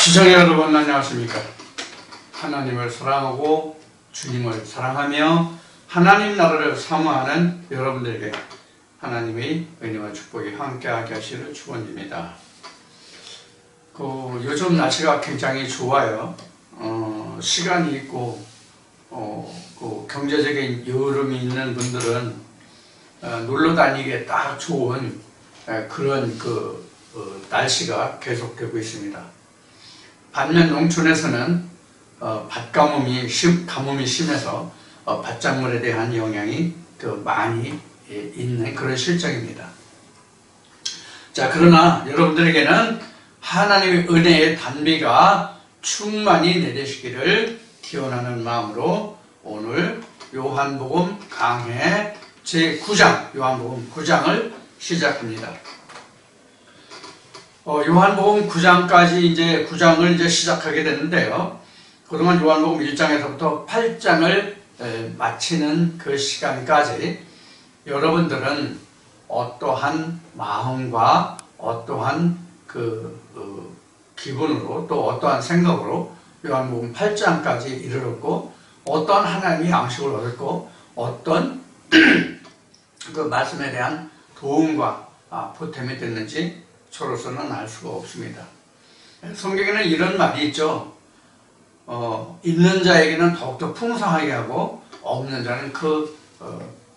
시청자 여러분 안녕하십니까. 하나님을 사랑하고 주님을 사랑하며 하나님 나라를 사모하는 여러분들에게 하나님의 은혜와 축복이 함께하게 하시를 축원드립니다. 요즘 날씨가 굉장히 좋아요. 시간이 있고 경제적인 여유름이 있는 분들은 놀러 다니기에 딱 좋은 그런 날씨가 계속되고 있습니다. 반면 농촌에서는 밭가뭄이 심해서 밭작물에 대한 영향이 더 많이 있는 그런 실정입니다. 자, 그러나 여러분들에게는 하나님의 은혜의 단비가 충만히 내리시기를 기원하는 마음으로 오늘 요한복음 강해 제9장 요한복음 9장을 시작합니다. 요한복음 9장까지 이제 9장을 시작하게 됐는데요. 그동안 요한복음 1장에서부터 8장을 마치는 그 시간까지 여러분들은 어떠한 마음과 어떠한 기분으로 또 어떠한 생각으로 요한복음 8장까지 이르렀고 어떤 하나님의 양식을 얻었고 어떤 그 말씀에 대한 도움과 보탬이 됐는지 저로서는 알 수가 없습니다. 성경에는 이런 말이 있죠. 있는 자에게는 더욱더 풍성하게 하고 없는 자는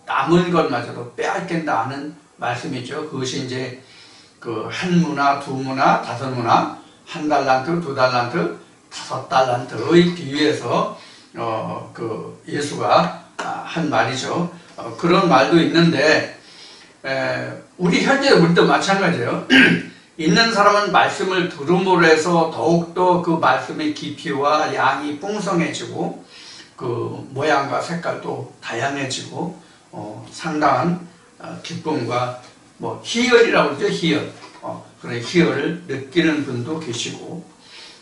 남은 것마저도 빼앗긴다 하는 말씀이죠. 그것이 이제 한 문화, 두 문화, 다섯 문화, 한 달란트, 두 달란트, 다섯 달란트의 비유에서 예수가 한 말이죠. 그런 말도 있는데 우리 우리도 마찬가지예요. 있는 사람은 말씀을 들음으로 해서 더욱더 그 말씀의 깊이와 양이 풍성해지고 그 모양과 색깔도 다양해지고 상당한 기쁨과 희열이라고 그러죠. 희열. 그런 희열을 느끼는 분도 계시고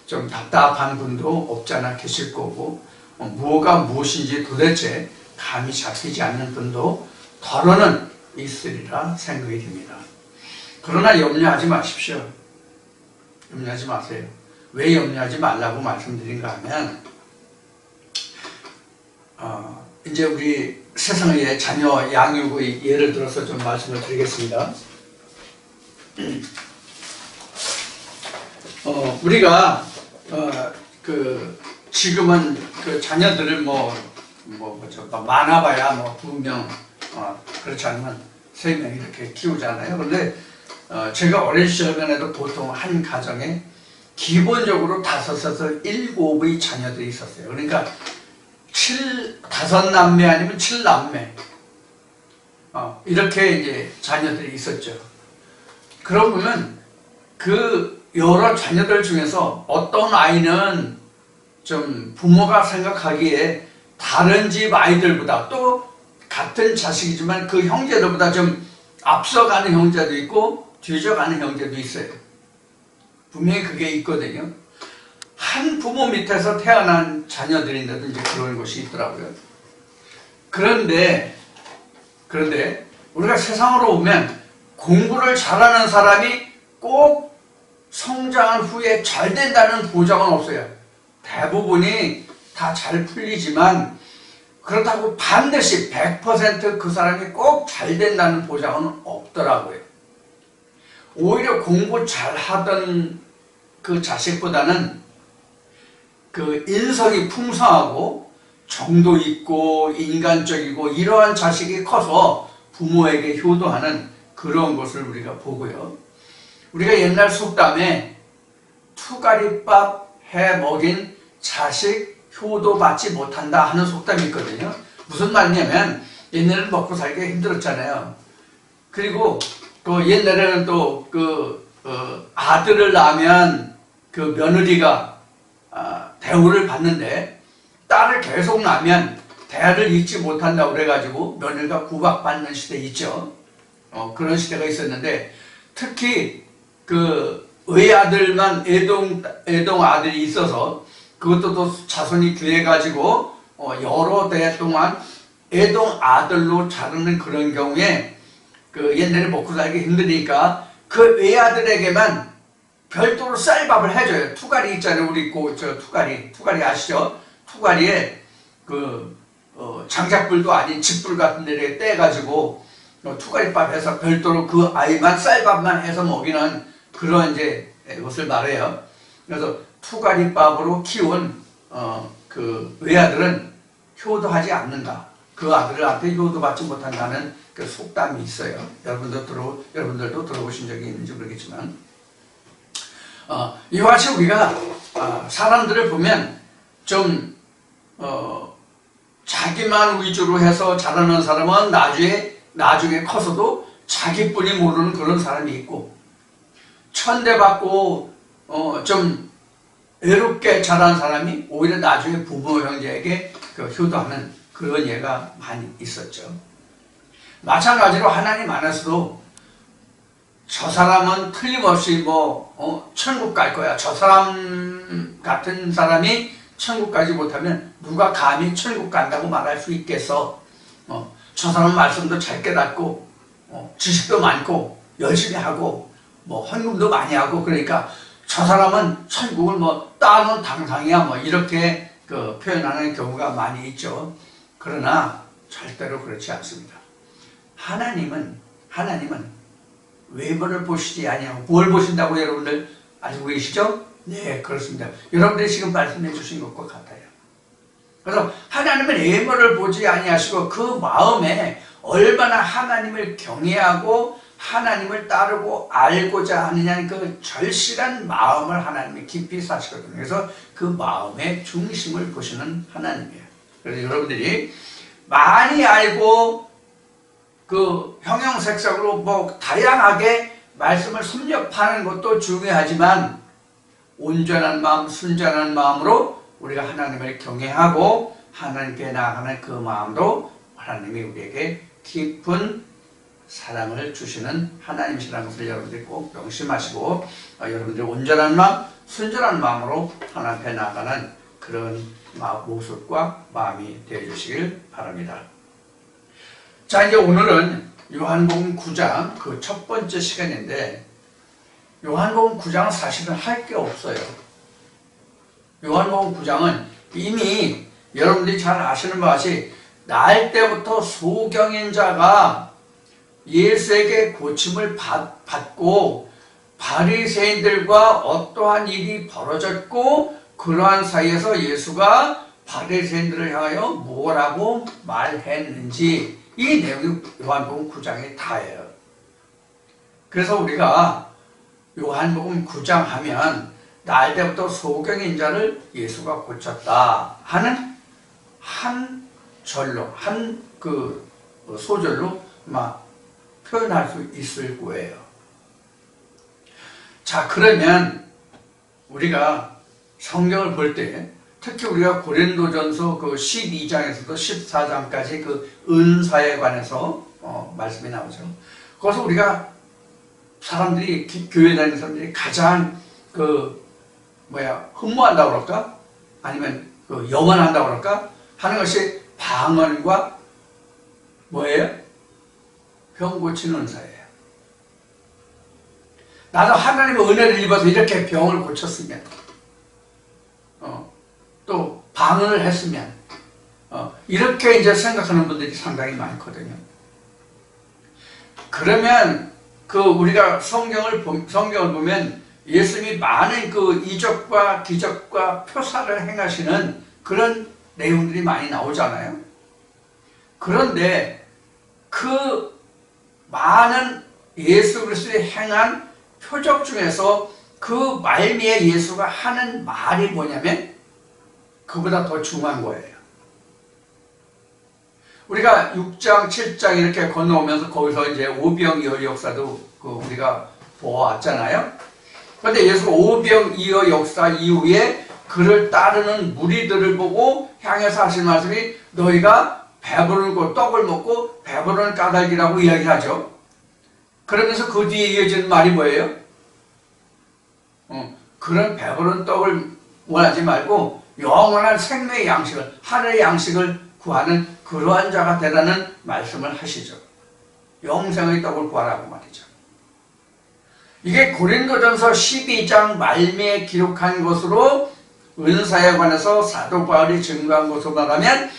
좀 답답한 분도 없지 않아 계실 거고 무엇가 무엇인지 도대체 감이 잡히지 않는 분도 더러는 있으리라 생각이 됩니다. 그러나 염려하지 마십시오. 염려하지 마세요. 왜 염려하지 말라고 말씀드린가 하면 이제 우리 세상의 자녀 양육의 예를 들어서 좀 말씀을 드리겠습니다. 우리가 지금은 자녀들을 많아봐야 2명 그렇지 않으면 3명 이렇게 키우잖아요. 그런데 제가 어린 시절만 해도 보통 한 가정에 기본적으로 5에서 7의 자녀들이 있었어요. 그러니까 5남매 아니면 7남매 이렇게 이제 자녀들이 있었죠. 그러고 보면 그 여러 자녀들 중에서 어떤 아이는 좀 부모가 생각하기에 다른 집 아이들보다 또 같은 자식이지만 그 형제들보다 좀 앞서가는 형제도 있고 뒤져가는 형제도 있어요. 분명히 그게 있거든요. 한 부모 밑에서 태어난 자녀들인데도 이제 그런 것이 있더라고요. 그런데 우리가 세상으로 보면 공부를 잘하는 사람이 꼭 성장한 후에 잘 된다는 보장은 없어요. 대부분이 다 잘 풀리지만 그렇다고 반드시 100% 그 사람이 꼭 잘 된다는 보장은 없더라고요. 오히려 공부 잘하던 그 자식보다는 그 인성이 풍성하고 정도 있고 인간적이고 이러한 자식이 커서 부모에게 효도하는 그런 것을 우리가 보고요. 우리가 옛날 속담에 투가리밥 해 먹인 자식 효도받지 못한다 하는 속담이 있거든요. 무슨 말이냐면 옛날에는 먹고 살기가 힘들었잖아요. 그리고 또 옛날에는 또 아들을 낳으면 그 며느리가 대우를 받는데 딸을 계속 낳으면 대를 잊지 못한다고 그래가지고 며느리가 구박받는 시대 있죠. 그런 시대가 있었는데 특히 외아들만 애동 아들이 있어서 그것도 또 자손이 귀해가지고 여러 대 동안 애동 아들로 자르는 그런 경우에 옛날에 먹고 살기 힘드니까 그 외아들에게만 별도로 쌀밥을 해줘요. 투가리 있잖아요. 우리 저 투가리 아시죠? 투가리에 장작불도 아닌 집불 같은 데를 떼가지고 투가리밥 해서 별도로 그 아이만 쌀밥만 해서 먹이는 그런 이제 것을 말해요. 그래서 투가리밥으로 키운 그 외아들은 효도하지 않는다. 그 아들한테 효도받지 못한다는 그 속담이 있어요. 여러분들도 들어보신 적이 있는지 모르겠지만, 이와 같이 우리가 사람들을 보면 좀 자기만 위주로 해서 자라는 사람은 나중에 커서도 자기뿐이 모르는 그런 사람이 있고, 천대받고 좀 외롭게 자란 사람이 오히려 나중에 부모 형제에게 효도하는 그런 예가 많이 있었죠. 마찬가지로 하나님 안에서도 저 사람은 틀림없이 천국 갈 거야. 저 사람 같은 사람이 천국 가지 못하면 누가 감히 천국 간다고 말할 수 있겠어. 저 사람은 말씀도 잘 깨닫고 지식도 많고 열심히 하고 헌금도 많이 하고, 그러니까 저 사람은 천국을 따놓은 당상이야, 이렇게 표현하는 경우가 많이 있죠. 그러나 절대로 그렇지 않습니다. 하나님은 외모를 보시지 아니하고 뭘 보신다고 여러분들 알고 계시죠? 네, 그렇습니다. 여러분들이 지금 말씀해 주신 것과 같아요. 그래서 하나님은 외모를 보지 아니하시고 그 마음에 얼마나 하나님을 경외하고 하나님을 따르고 알고자 하느냐는 그 절실한 마음을 하나님이 깊이 사시거든요. 그래서 그 마음의 중심을 보시는 하나님이에요. 그래서 여러분들이 많이 알고 그 형형색색으로 다양하게 말씀을 섭렵하는 것도 중요하지만, 온전한 마음, 순전한 마음으로 우리가 하나님을 경외하고 하나님께 나아가는 그 마음도 하나님이 우리에게 깊은 사랑을 주시는 하나님이시라는 것을 여러분들이 꼭 명심하시고, 여러분들이 온전한 마음, 순전한 마음으로 하나님 앞에 나아가는 그런 모습과 마음이 되어주시길 바랍니다. 자, 이제 오늘은 요한복음 9장 그 첫 번째 시간인데, 요한복음 9장은 사실은 할 게 없어요. 요한복음 9장은 이미 여러분들이 잘 아시는 바와 같이 날 때부터 소경인 자가 예수에게 고침을 받고 바리새인들과 어떠한 일이 벌어졌고, 그러한 사이에서 예수가 바리새인들을 향하여 뭐라고 말했는지, 이 내용이 요한복음 9장에 다예요. 그래서 우리가 요한복음 9장 하면 날 때부터 소경인 자를 예수가 고쳤다 하는 한 절로, 한 소절로 표현할 수 있을 거예요. 자, 그러면 우리가 성경을 볼 때, 특히 우리가 고린도전서 12장에서도 14장까지 은사에 관해서 말씀이 나오죠. 거기서 우리가 사람들이, 교회 다니는 사람들이 가장 흠모한다고 그럴까? 아니면 염원한다고 그럴까? 하는 것이 방언과 뭐예요? 병 고치는 은사예요. 나도 하나님의 은혜를 입어서 이렇게 병을 고쳤으면, 또 방언을 했으면, 이렇게 이제 생각하는 분들이 상당히 많거든요. 그러면 우리가 성경을 보면 예수님이 많은 이적과 기적과 표사를 행하시는 그런 내용들이 많이 나오잖아요. 그런데 그 많은 예수 그리스도의 행한 표적 중에서 그 말미에 예수가 하는 말이 뭐냐면 그보다 더 중요한 거예요. 우리가 6장, 7장 이렇게 건너오면서 거기서 이제 오병이어 역사도 우리가 보아왔잖아요. 그런데 예수가 오병이어 역사 이후에 그를 따르는 무리들을 보고 향해서 하신 말씀이 너희가 배부르고 떡을 먹고 배부른 까닭이라고 이야기하죠. 그러면서 그 뒤에 이어지는 말이 뭐예요? 그런 배부른 떡을 원하지 말고 영원한 생명의 양식을, 하늘의 양식을 구하는 그러한 자가 되라는 말씀을 하시죠. 영생의 떡을 구하라고 말이죠. 이게 고린도전서 12장 말미에 기록한 것으로 은사에 관해서 사도 바울이 증거한 것으로 말하면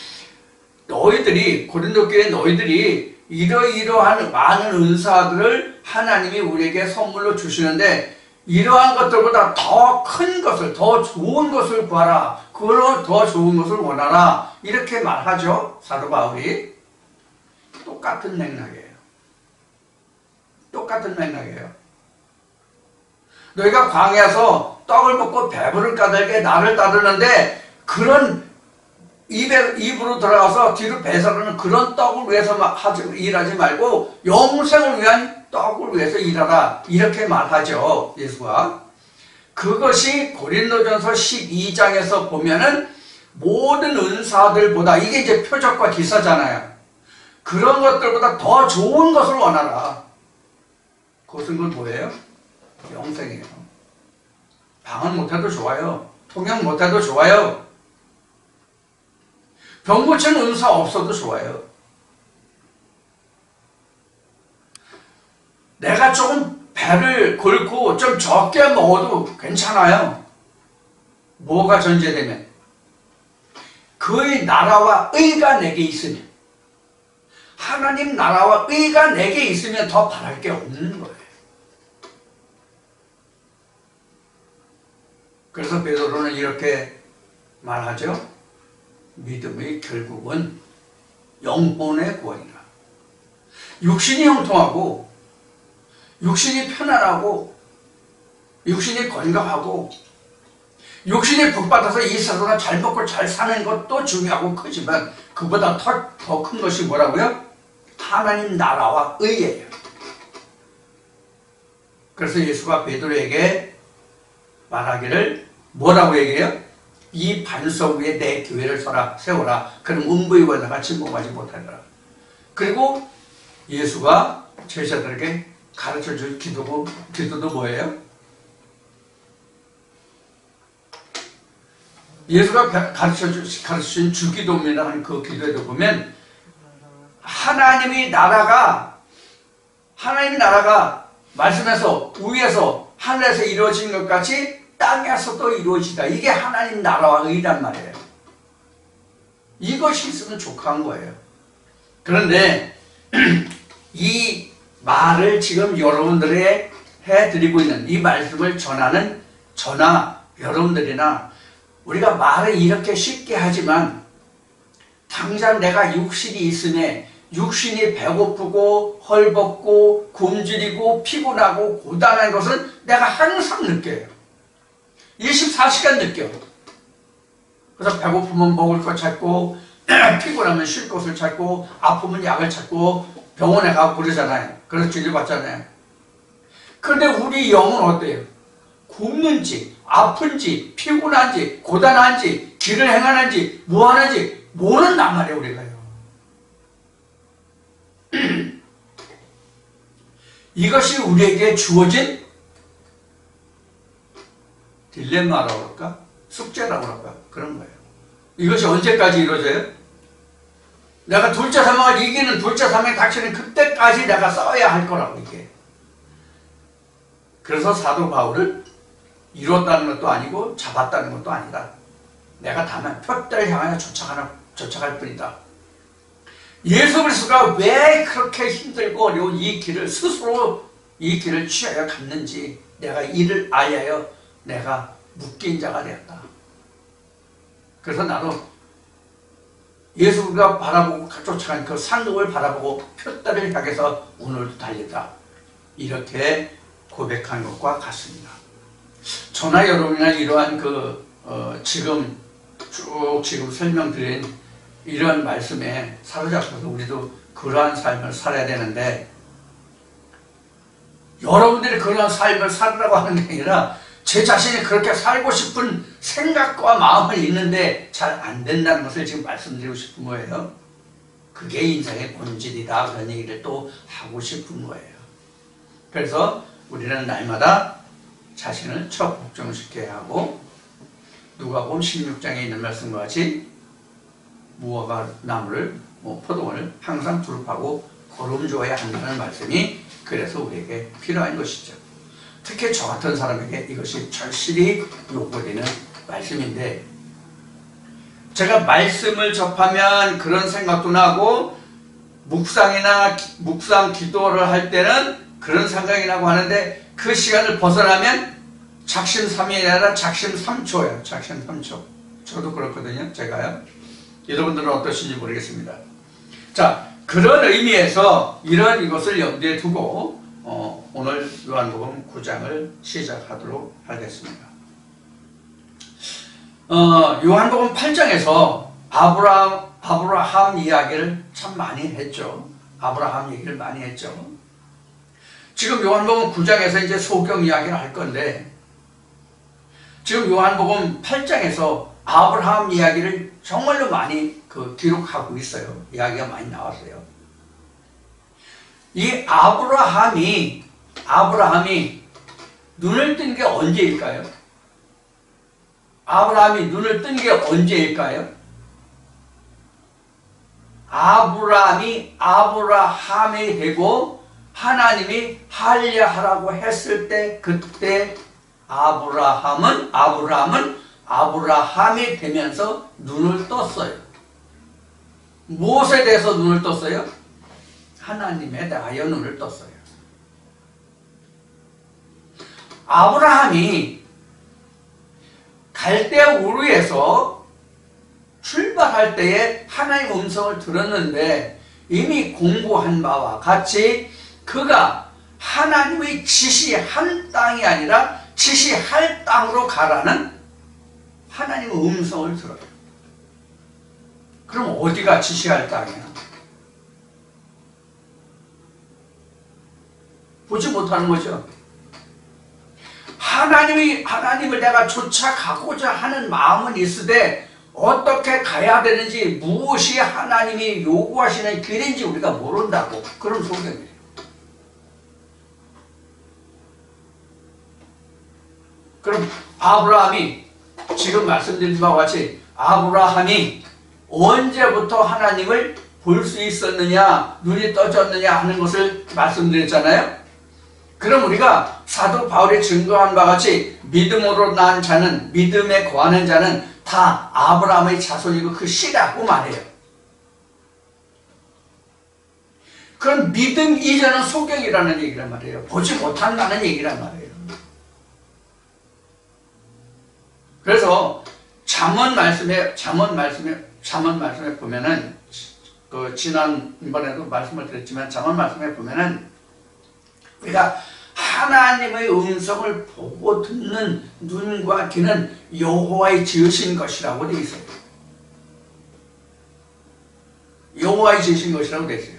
너희들이 고린도 교회 너희들이 이러이러한 많은 은사들을 하나님이 우리에게 선물로 주시는데 이러한 것들보다 더 큰 것을 더 좋은 것을 구하라. 그걸로 더 좋은 것을 원하라. 이렇게 말하죠. 사도 바울이. 똑같은 맥락이에요. 똑같은 맥락이에요. 너희가 광야에서 떡을 먹고 배부를 까닭에 나를 따르는데 그런 입으로 들어가서 뒤로 배설하는 그런 떡을 위해서 일하지 말고 영생을 위한 떡을 위해서 일하라. 이렇게 말하죠. 예수가. 그것이 고린도전서 12장에서 보면은 모든 은사들보다 이게 이제 표적과 기사잖아요. 그런 것들보다 더 좋은 것을 원하라. 그것은 그 뭐예요? 영생이에요. 방언 못해도 좋아요. 통역 못해도 좋아요. 병 고치는 은사 없어도 좋아요. 내가 조금 배를 긁고 좀 적게 먹어도 괜찮아요. 뭐가 전제되면? 그의 나라와 의가 내게 있으면, 하나님 나라와 의가 내게 있으면 더 바랄 게 없는 거예요. 그래서 베드로는 이렇게 말하죠. 믿음의 결국은 영혼의 구원이라. 육신이 형통하고 육신이 편안하고 육신이 건강하고 육신이 복받아서 이 세상을 잘 먹고 잘 사는 것도 중요하고 크지만 그보다 더 큰 것이 뭐라고요? 하나님 나라와 의예요. 그래서 예수가 베드로에게 말하기를 뭐라고 얘기해요? 이 반석 위에 내 교회를 세워라. 그럼 음부의 권세가 침범하지 못하리라. 그리고 예수가 제자들에게 가르쳐줄 기도도 뭐예요? 예수가 가르쳐준 주기도문이라는 그 기도에도 보면 하나님의 나라가 말씀에서 위에서 하늘에서 이루어진 것 같이 땅에서도 이루어지다. 이게 하나님 나라와 의란 말이에요. 이것이 있으면 족한 거예요. 그런데 이 말을 지금 여러분들에 해드리고 있는 이 말씀을 전하는 저나 여러분들이나 우리가 말을 이렇게 쉽게 하지만 당장 내가 육신이 있으면 육신이 배고프고 헐벗고 굶주리고 피곤하고 고단한 것은 내가 항상 느껴요. 24시간 느껴. 그래서 배고프면 먹을 것 찾고 피곤하면 쉴 곳을 찾고 아프면 약을 찾고 병원에 가고 그러잖아요. 그래서 진료받잖아요. 그런데 우리 영은 어때요? 굶는지 아픈지 피곤한지 고단한지 길을 행하는지 뭐하는지 모른단 말이에요. 우리가요. 이것이 우리에게 주어진 딜레마라고 그럴까? 숙제라고 그럴까? 그런 거예요. 이것이 언제까지 이루어져요? 내가 둘째 사망을 이기는 둘째 사망이 닥치는 그때까지 내가 싸워야 할 거라고 이게. 그래서 사도 바울을 이뤘다는 것도 아니고 잡았다는 것도 아니다. 내가 다만 표대를 향하여 쫓아갈 뿐이다. 예수 그리스도가 왜 그렇게 힘들고 어려운 이 길을 스스로 이 길을 취하여 갔는지 내가 이를 알아야 내가 묶인 자가 되었다. 그래서 나도 예수가 바라보고 쫓아간 그 상급을 바라보고 표대를 향해서 오늘도 달린다. 이렇게 고백한 것과 같습니다. 저나 여러분이나 이러한 지금 설명드린 이런 말씀에 사로잡혀서 우리도 그러한 삶을 살아야 되는데 여러분들이 그러한 삶을 살으라고 하는 게 아니라 제 자신이 그렇게 살고 싶은 생각과 마음은 있는데 잘 안 된다는 것을 지금 말씀드리고 싶은 거예요. 그게 인생의 본질이다. 그런 얘기를 또 하고 싶은 거예요. 그래서 우리는 날마다 자신을 복종시켜야 하고 누가복음 16장에 있는 말씀과 같이 무화과 나무를 포도원을 항상 두릅하고 거름 주어야 한다는 말씀이 그래서 우리에게 필요한 것이죠. 특히 저 같은 사람에게 이것이 절실히 요구되는 말씀인데, 제가 말씀을 접하면 그런 생각도 나고 묵상 기도를 할 때는 그런 생각이 나고 하는데, 그 시간을 벗어나면 작심삼일이 아니라 작심삼초예요. 작심삼초. 저도 그렇거든요. 제가요. 여러분들은 어떠신지 모르겠습니다. 자, 그런 의미에서 이것을 염두에 두고 오늘 요한복음 9장을 시작하도록 하겠습니다. 요한복음 8장에서 아브라함 이야기를 참 많이 했죠. 아브라함 얘기를 많이 했죠. 지금 요한복음 9장에서 이제 소경 이야기를 할 건데, 지금 요한복음 8장에서 아브라함 이야기를 정말로 많이 기록하고 있어요. 이야기가 많이 나왔어요. 이 아브라함이 눈을 뜬 게 언제일까요? 아브라함이 눈을 뜬 게 언제일까요? 아브라함이 되고 하나님이 하려 하라고 했을 때, 그때 아브라함은 아브라함이 되면서 눈을 떴어요. 무엇에 대해서 눈을 떴어요? 하나님에 대하여 눈을 떴어요. 아브라함이 갈대아 우르에서 출발할 때에 하나님의 음성을 들었는데, 이미 공부한 바와 같이 그가 하나님의 지시한 땅이 아니라 지시할 땅으로 가라는 하나님의 음성을 들어요. 그럼 어디가 지시할 땅이야? 보지 못하는 거죠. 하나님을 내가 쫓아가고자 하는 마음은 있으되 어떻게 가야 되는지, 무엇이 하나님이 요구하시는 길인지 우리가 모른다고. 그런 소견이에요. 그럼 아브라함이, 지금 말씀드린 바와 같이 아브라함이 언제부터 하나님을 볼 수 있었느냐, 눈이 떠졌느냐 하는 것을 말씀드렸잖아요. 그럼 우리가 사도 바울이 증거한 바와 같이 믿음으로 난 자는, 믿음에 거하는 자는 다 아브라함의 자손이고 그 씨라고 말해요. 그럼 믿음 이전은 소경이라는 얘기란 말이에요. 보지 못한다는 얘기란 말이에요. 그래서 잠언 말씀에 보면은, 지난번에도 말씀을 드렸지만, 잠언 말씀에 보면은 우리가 하나님의 음성을 보고 듣는 눈과 귀는 여호와의 지으신 것이라고 되어 있어요. 여호와의 지으신 것이라고 되어 있어요.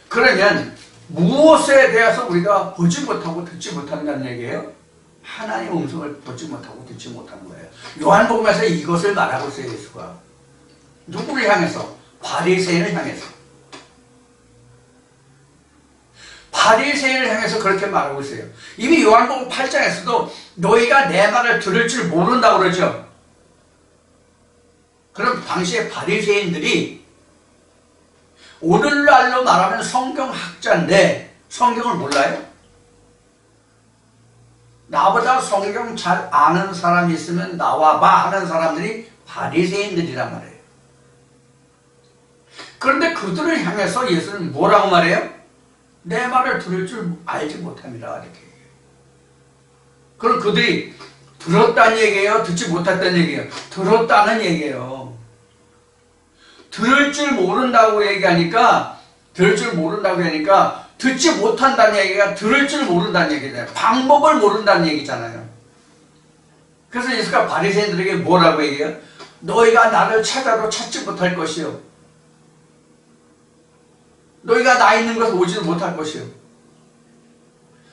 그러면 무엇에 대해서 우리가 보지 못하고 듣지 못한다는 얘기예요? 하나님의 음성을 보지 못하고 듣지 못하는 거예요. 요한복음에서 이것을 말하고 있어요. 예수가 누구를 향해서? 바리새인을 향해서. 바리새인을 향해서 그렇게 말하고 있어요. 이미 요한복음 8장에서도 너희가 내 말을 들을 줄 모른다고 그러죠. 그럼 당시에 바리새인들이 오늘날로 말하면 성경학자인데 성경을 몰라요? 나보다 성경 잘 아는 사람이 있으면 나와봐 하는 사람들이 바리새인들이란 말이에요. 그런데 그들을 향해서 예수는 뭐라고 말해요? 내 말을 들을 줄 알지 못함이라 이렇게. 그럼 그들이 들었다는 얘기예요? 듣지 못했다는 얘기예요? 들었다는 얘기예요. 들을 줄 모른다고 얘기하니까 듣지 못한다는 얘기가 들을 줄 모른다는 얘기잖아요. 방법을 모른다는 얘기잖아요. 그래서 예수가 바리새인들에게 뭐라고 얘기해요? 너희가 나를 찾아도 찾지 못할 것이요, 너희가 나 있는 곳에 오지도 못할 것이요,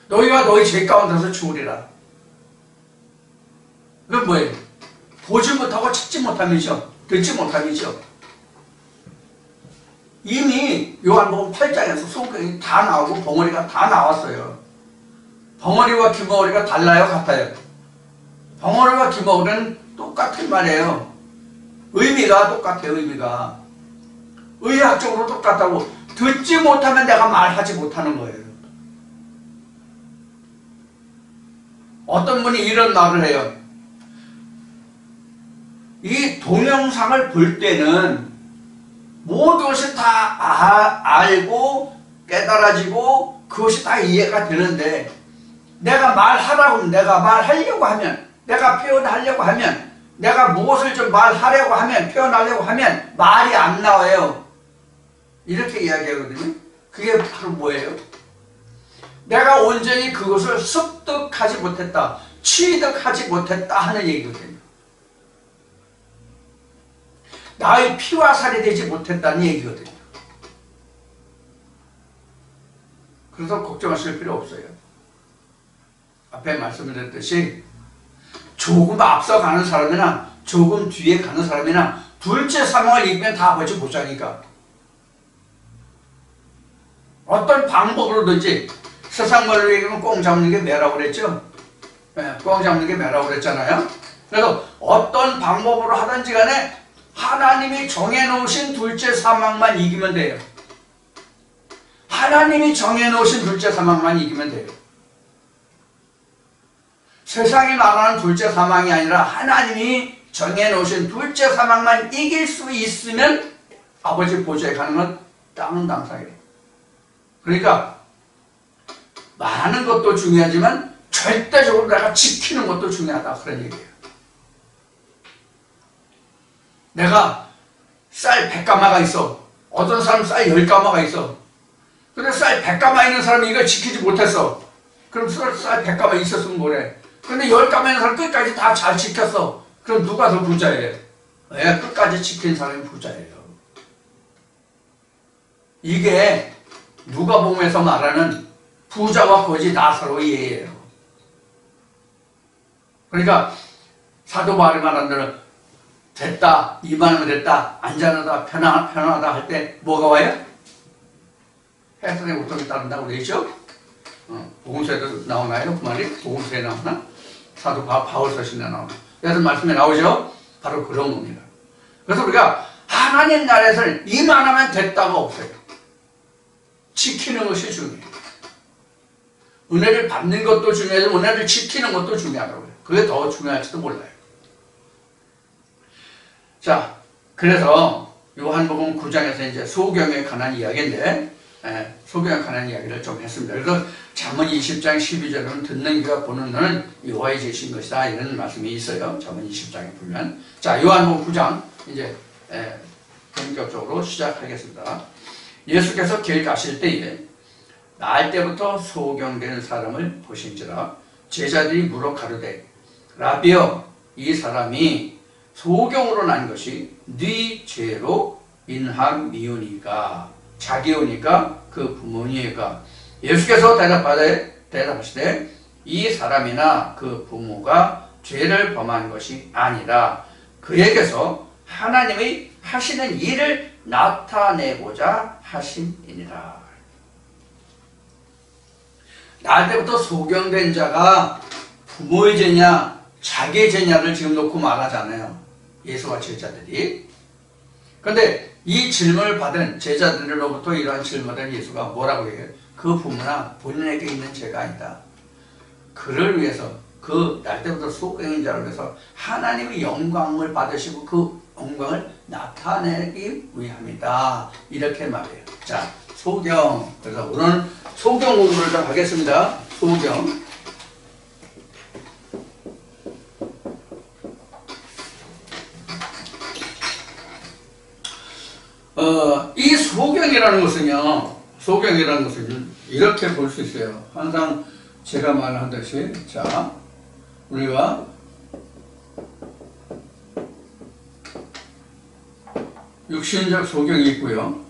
너희가 너희 죄 가운데서 죽으리라. 그건 뭐예요? 보지 못하고 찾지 못함이죠. 듣지 못함이죠. 이미 요한복음 8장에서 성경이 다 나오고 벙어리가 다 나왔어요. 벙어리와 귀머거리가 달라요? 같아요? 벙어리와 귀머거리는 똑같은 말이에요. 의미가 똑같아요. 의미가 의학적으로 똑같다고. 듣지 못하면 내가 말하지 못하는 거예요. 어떤 분이 이런 말을 해요. 이 동영상을 볼 때는 모든 것이 다 알고 깨달아지고 그것이 다 이해가 되는데 내가 말하라고 내가 말하려고 하면 내가 표현하려고 하면 내가 무엇을 좀 말하려고 하면 표현하려고 하면 말이 안 나와요. 이렇게 이야기하거든요. 그게 바로 뭐예요? 내가 온전히 그것을 습득하지 못했다, 취득하지 못했다 하는 얘기거든요. 나의 피와 살이 되지 못했다는 얘기거든요. 그래서 걱정하실 필요 없어요. 앞에 말씀드렸듯이 조금 앞서가는 사람이나 조금 뒤에 가는 사람이나 둘째 사망을 이기면 다 아버지 보자니까. 어떤 방법으로든지 세상 말로 얘기하면 꽁 잡는 게 매라고 그랬죠? 네, 꽁 잡는 게 매라고 그랬잖아요. 그래서 어떤 방법으로 하든지 간에 하나님이 정해놓으신 둘째 사망만 이기면 돼요. 하나님이 정해놓으신 둘째 사망만 이기면 돼요. 세상이 말하는 둘째 사망이 아니라 하나님이 정해놓으신 둘째 사망만 이길 수 있으면 아버지 보좌에 가는 건 땅은 당상이에요. 그러니까 많은 것도 중요하지만 절대적으로 내가 지키는 것도 중요하다 그런 얘기예요. 내가 쌀 100가마가 있어. 어떤 사람 쌀 10가마가 있어. 근데 쌀 100가마 있는 사람이 이걸 지키지 못했어. 그럼 쌀 100가마 있었으면 뭐래. 근데 10가마 있는 사람 끝까지 다 잘 지켰어. 그럼 누가 더 부자예요? 예, 끝까지 지킨 사람이 부자예요. 이게 누가복음에서 말하는 부자와 거지 나사로의 예예요. 그러니까 사도 바울이 말한 대로 됐다, 이만하면 됐다, 안전하다, 편안하다 할 때 뭐가 와요? 해성의 고통이 따른다고 그러죠? 복음서에도 나오나요? 그 말이? 복음서에 나오나? 사도 바울 서신에 나오나? 그래서 말씀에 나오죠? 바로 그런 겁니다. 그래서 우리가 하나님 나라에서는 이만하면 됐다가 없어요. 지키는 것이 중요해요. 은혜를 받는 것도 중요하지만 은혜를 지키는 것도 중요하다고요. 그게 더 중요할지도 몰라요. 자, 그래서 요한복음 9장에서 이제 소경에 관한 이야기인데, 소경에 관한 이야기를 좀 했습니다. 그래서 잠언 20장 12절은 듣는 귀와 보는 눈은 여호와의 제신 것이다 이런 말씀이 있어요. 잠언 20장에 보면. 자, 요한복음 9장 이제 본격적으로 시작하겠습니다. 예수께서 길 가실 때에 날 때부터 소경되는 사람을 보신지라 제자들이 물어 가로되 라비여 이 사람이 소경으로 난 것이 네 죄로 인한 미우니까 자기오니까 그 부모니까 예수께서 대답하시되 이 사람이나 그 부모가 죄를 범한 것이 아니라 그에게서 하나님의 하시는 일을 나타내고자 하심이니라. 날 때부터 소경된 자가 부모의 죄냐 자기의 죄냐를 지금 놓고 말하잖아요. 예수와 제자들이. 그런데 이 질문을 받은 제자들로부터 이러한 질문을 받은 예수가 뭐라고 얘기해요? 그 부모나 본인에게 있는 죄가 아니다. 그를 위해서 그 날 때부터 소경인 자를 위해서 하나님의 영광을 받으시고 그 영광을 나타내기 위함이다. 이렇게 말해요. 자, 소경. 그래서 오늘 소경 공부를 좀 하겠습니다. 소경. 이 소경이라는 것은 이렇게 볼 수 있어요. 항상 제가 말하듯이, 자, 우리가 육신적 소경이 있고요.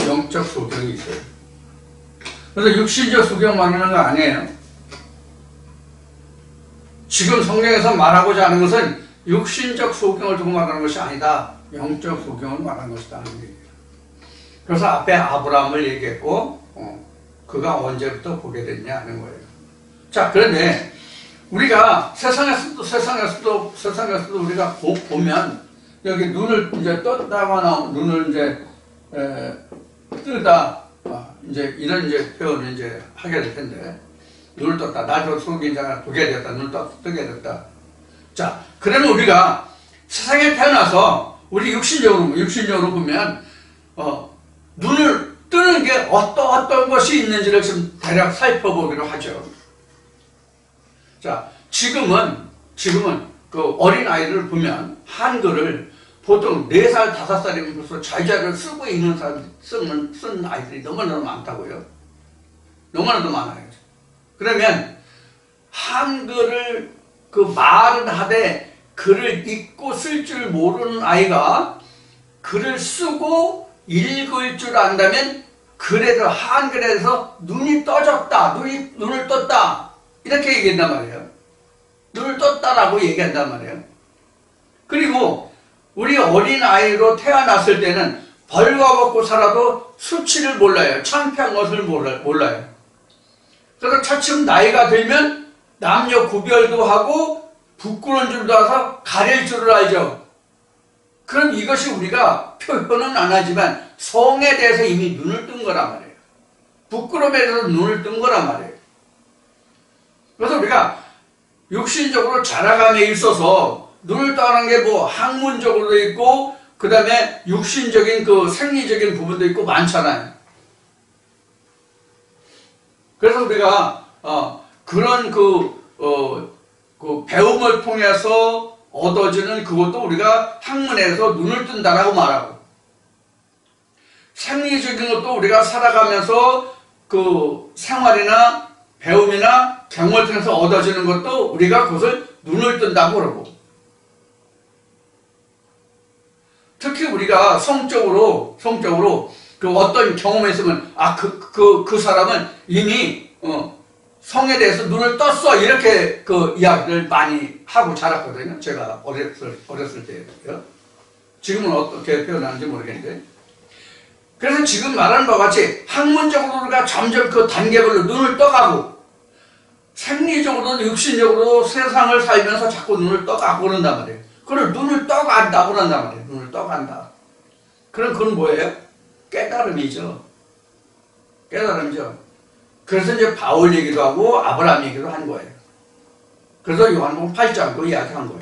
영적 소경이 있어요. 그래서 육신적 소경 말하는 거 아니에요. 지금 성경에서 말하고자 하는 것은 육신적 소경을 두고 말하는 것이 아니다. 영적 소경을 말하는 것이다 하는 얘기예요. 그래서 앞에 아브라함을 얘기했고 그가 언제부터 보게 됐냐 하는 거예요. 자, 그런데 우리가 세상에서도 우리가 보면 여기 눈을 이제 떴다가 눈을 이제 뜨다 이제 이런 이제 표현을 이제 하게 될 텐데, 눈을 떴다. 나도 속이 이제 보게 됐다. 눈을 뜨게 됐다. 자, 그러면 우리가 세상에 태어나서 우리 육신적으로 보면 눈을 뜨는 게 어떤 것이 있는지를 지금 대략 살펴보기로 하죠. 자, 지금은 그 어린 아이를 보면 한글을 보통 4살, 5살이면 벌써 자유자를 쓰고 있는 사람, 쓰는 아이들이 너무나도 많다고요. 너무나도 많아요. 그러면 한글을 그 말은 하되 글을 읽고 쓸 줄 모르는 아이가 글을 쓰고 읽을 줄 안다면 그래도 한글에서 눈이 떠졌다, 눈을 떴다 이렇게 얘기한단 말이에요. 눈을 떴다라고 얘기한단 말이에요. 그리고 우리 어린아이로 태어났을 때는 벌과 먹고 살아도 수치를 몰라요. 창피한 것을 몰라요. 그래서 차츰 나이가 들면 남녀 구별도 하고 부끄러운 줄도 알아서 가릴 줄을 알죠. 그럼 이것이 우리가 표현은 안 하지만 성에 대해서 이미 눈을 뜬 거란 말이에요. 부끄러움에 대해서 눈을 뜬 거란 말이에요. 그래서 우리가 육신적으로 자라감에 있어서 눈을 떠는 게 뭐 학문적으로도 있고 그 다음에 육신적인 그 생리적인 부분도 있고 많잖아요. 그래서 우리가 그런 그 배움을 통해서 얻어지는 그것도 우리가 학문에서 눈을 뜬다라고 말하고, 생리적인 것도 우리가 살아가면서 그 생활이나 배움이나 경험을 통해서 얻어지는 것도 우리가 그것을 눈을 뜬다고 그러고, 특히 우리가 성적으로 그 어떤 경험이 있으면 그 사람은 이미 성에 대해서 눈을 떴어 이렇게 그 이야기를 많이 하고 자랐거든요. 제가 어렸을 때요. 지금은 어떻게 표현하는지 모르겠는데, 그래서 지금 말하는 바와 같이 학문적으로 우리가 점점 그 단계별로 눈을 떠가고 생리적으로 육신적으로 세상을 살면서 자꾸 눈을 떠가고 그런단 말이에요. 그걸 눈을 떠간다고 그런단 말이에요. 눈을 떠간다. 그럼 그건 뭐예요? 깨달음이죠. 깨달음이죠. 그래서 이제 바울 얘기도 하고 아브라함 얘기도 한 거예요. 그래서 요한복음 8장도 이야기한 거예요.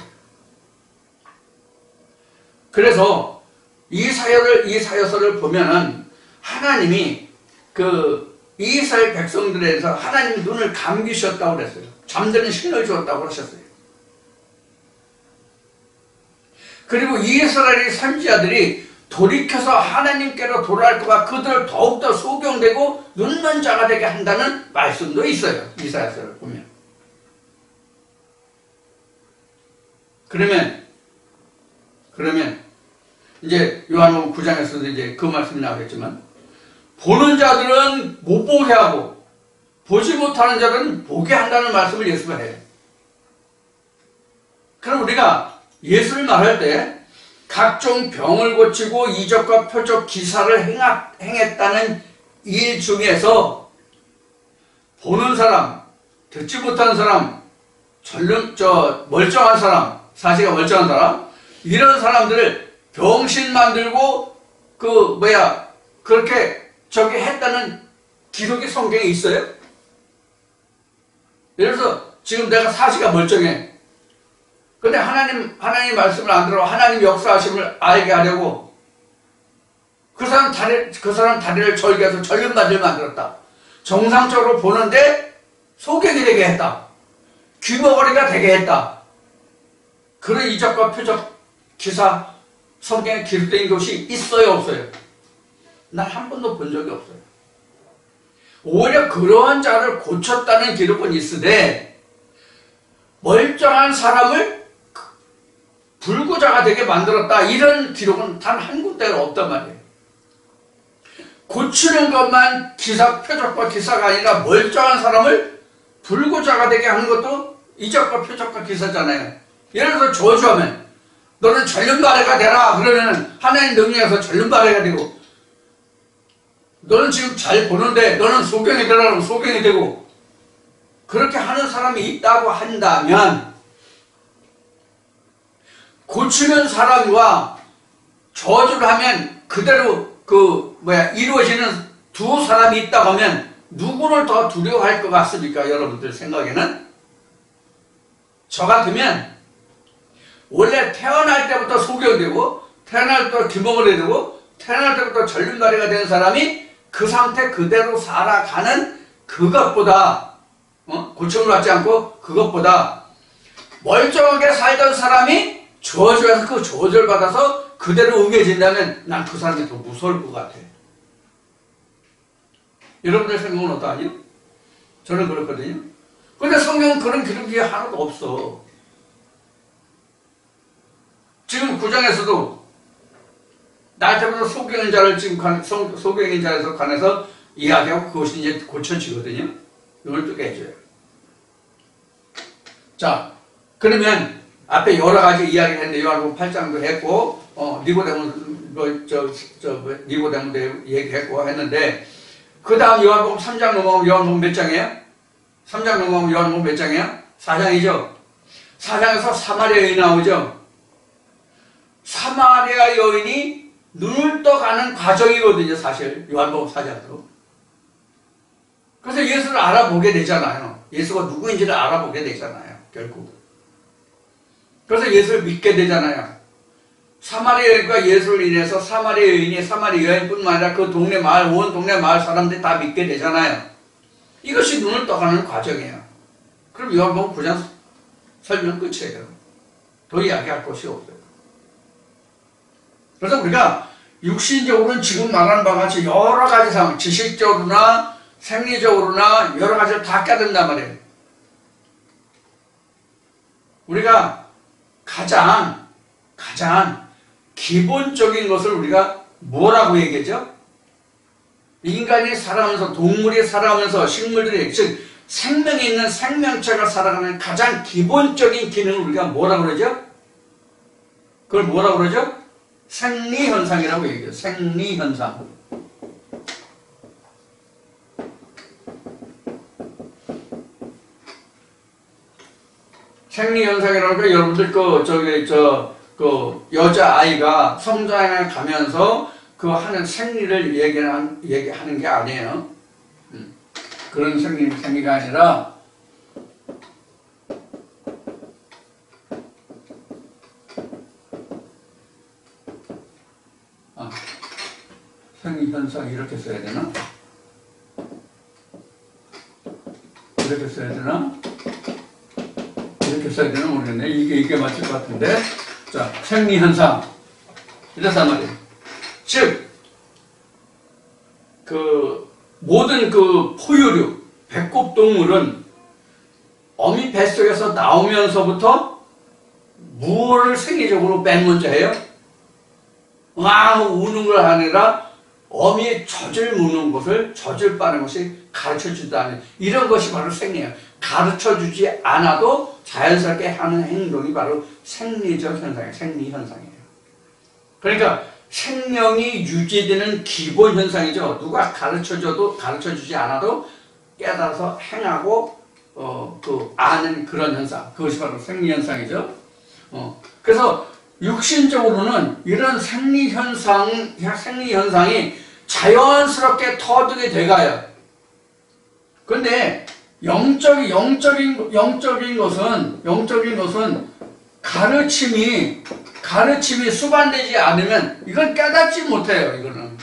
그래서 이 사여서를 보면은 하나님이 그 이스라엘 백성들에 대해서 하나님이 눈을 감기셨다고 그랬어요. 잠드는 신을 주었다고 그러셨어요. 그리고 이스라엘 선지자들이 돌이켜서 하나님께로 돌아갈 거가 그들을 더욱더 소경되고 눈먼 자가 되게 한다는 말씀도 있어요. 이사야서를 보면. 그러면 이제 요한복음 9장에서도 이제 그 말씀이 나오겠지만, 보는 자들은 못 보게 하고 보지 못하는 자들은 보게 한다는 말씀을 예수가 해요. 그럼 우리가 예수를 말할 때 각종 병을 고치고 이적과 표적 기사를 행했다는 일 중에서 보는 사람, 듣지 못하는 사람, 멀쩡한 사람, 사시가 멀쩡한 사람, 이런 사람들을 병신 만들고 그렇게 저기 했다는 기록이 성경에 있어요? 예를 들어서 지금 내가 사시가 멀쩡해. 근데 하나님 말씀을 안 들어 하나님 역사하심을 알게 하려고 그 사람 다리를 절개해서 절름발을 만들었다. 정상적으로 보는데 소경이 되게 했다. 귀머거리가 되게 했다. 그런 이적과 표적 기사 성경에 기록된 것이 있어요, 없어요? 난 한 번도 본 적이 없어요. 오히려 그러한 자를 고쳤다는 기록은 있으되 멀쩡한 사람을 불구자가 되게 만들었다 이런 기록은 단 한 군데가 없단 말이에요. 고치는 것만 표적과 기사가 아니라 멀쩡한 사람을 불구자가 되게 하는 것도 이적과 표적과 기사잖아요. 예를 들어 저주하면 너는 절름발레가 되라 그러면 하나님 능력에서 절름발레가 되고, 너는 지금 잘 보는데 너는 소경이 되라고 소경이 되고, 그렇게 하는 사람이 있다고 한다면 고치는 사람과 저주를 하면 그대로 이루어지는 두 사람이 있다고 하면 누구를 더 두려워할 것 같습니까? 여러분들 생각에는? 저 같으면 원래 태어날 때부터 소경되고 태어날 때부터 기멍을 되고 태어날 때부터 전륜다리가 된 사람이 그 상태 그대로 살아가는 그것보다 고침을 받지 않고 그것보다 멀쩡하게 살던 사람이 저주해서 그 저주를 받아서 그대로 응해진다면 난 그 사람이 더 무서울 것 같아. 여러분들 생각은 어떠하죠? 저는 그렇거든요. 근데 성경은 그런 기록이 하나도 없어. 지금 9장에서도 날 때부터 소경인 자를 지금 소경인 자에서 관해서 이야기하고 그것이 이제 고쳐지거든요. 이걸 또 깨줘요. 자, 그러면 앞에 여러 가지 이야기를 했는데 요한복음 8장도 했고 니고데모도 얘기했고 했는데 그 다음 요한복음 3장 넘어가면 요한복음 몇 장이에요? 3장 넘어가면 요한복음 몇 장이에요? 4장이죠. 4장에서 사마리아 여인이 나오죠. 사마리아 여인이 눈을 떠가는 과정이거든요. 사실 요한복음 4장도. 그래서 예수를 알아보게 되잖아요. 예수가 누구인지를 알아보게 되잖아요. 결국. 그래서 예수를 믿게 되잖아요. 사마리아 여인과 예수를 인해서 사마리아 여인이 사마리아 여인뿐만 아니라 그 동네 마을, 온 동네 마을 사람들이 다 믿게 되잖아요. 이것이 눈을 떠가는 과정이에요. 그럼 요한복음 9장 설명 끝이에요. 더 이야기할 것이 없어요. 그래서 우리가 육신적으로는 지금 말하는 바와 같이 여러 가지 상황, 지식적으로나 생리적으로나 여러 가지를 다 깨닫는단 말이에요. 우리가 가장 기본적인 것을 우리가 뭐라고 얘기하죠? 인간이 살아가면서, 동물이 살아가면서, 식물들이, 즉 생명이 있는 생명체가 살아가는 가장 기본적인 기능을 우리가 뭐라고 그러죠? 그걸 뭐라고 그러죠? 생리현상이라고 얘기해요. 생리현상. 생리현상이라는 게 여러분들 여자아이가 성장해 가면서 그 하는 생리를 얘기하는 게 아니에요. 그런 생리가 아니라 생리현상 이렇게 써야 되나? 이렇게 써야 되나? 이렇게 써야 되나 모르겠네. 이게 맞을 것 같은데. 자, 생리현상. 이렇단 말이에요. 즉, 모든 포유류, 배꼽동물은 어미 뱃속에서 나오면서부터 무엇을 생리적으로 맨 먼저 해요? 우는 걸 아니라 어미의 젖을 무는 것을, 젖을 빠는 것이 가르쳐주지도 않아요. 이런 것이 바로 생리예요. 가르쳐주지 않아도 자연스럽게 하는 행동이 바로 생리적 현상이에요. 생리현상이에요. 그러니까 생명이 유지되는 기본 현상이죠. 누가 가르쳐주지 않아도 깨달아서 행하고 아는 그런 현상. 그것이 바로 생리현상이죠. 그래서 육신적으로는 이런 생리현상이 자연스럽게 터득이 돼가요. 그런데 영적인 것은 가르침이 수반되지 않으면 이건 깨닫지 못해요. 이거는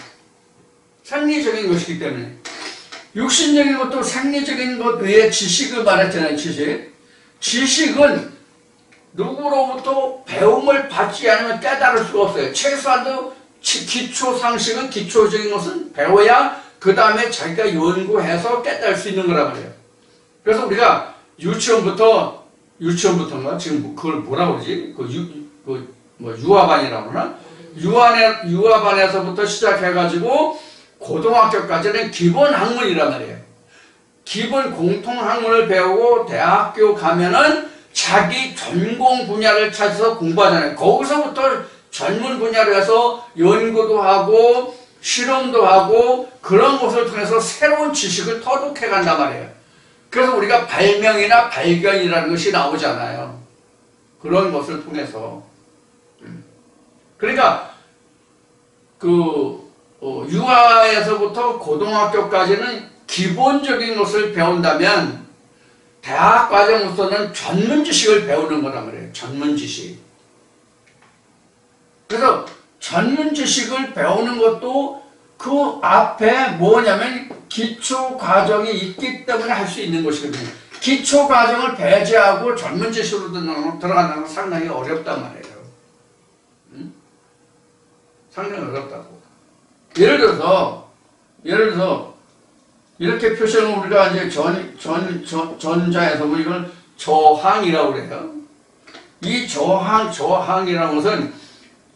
생리적인 것이기 때문에. 육신적인 것도 생리적인 것 외에 지식을 말했잖아요. 지식은 누구로부터 배움을 받지 않으면 깨달을 수가 없어요. 최소한도 기초 상식은, 기초적인 것은 배워야 그 다음에 자기가 연구해서 깨달을 수 있는 거란 말이에요. 그래서 우리가 유치원부터인가? 지금 그걸 뭐라고 그러지? 유아반이라고 그러나? 유아반에서부터 시작해가지고 고등학교까지는 기본 학문이란 말이에요. 기본 공통학문을 배우고 대학교 가면은 자기 전공 분야를 찾아서 공부하잖아요. 거기서부터 전문 분야로 해서 연구도 하고 실험도 하고 그런 것을 통해서 새로운 지식을 터득해 간단 말이에요. 그래서 우리가 발명이나 발견이라는 것이 나오잖아요. 그런 것을 통해서. 그러니까 유아에서부터 고등학교까지는 기본적인 것을 배운다면 대학 과정으로서는 전문 지식을 배우는 거란 말이에요. 전문 지식. 그래서 전문 지식을 배우는 것도 그 앞에 뭐냐면 기초 과정이 있기 때문에 할 수 있는 것이거든요. 기초 과정을 배제하고 전문 지식으로 들어가는 건 상당히 어렵단 말이에요. 응? 상당히 어렵다고. 예를 들어서 이렇게 표시하면 우리가 이제 전자에서 뭐 이걸 저항이라고 그래요. 이 저항이라는 것은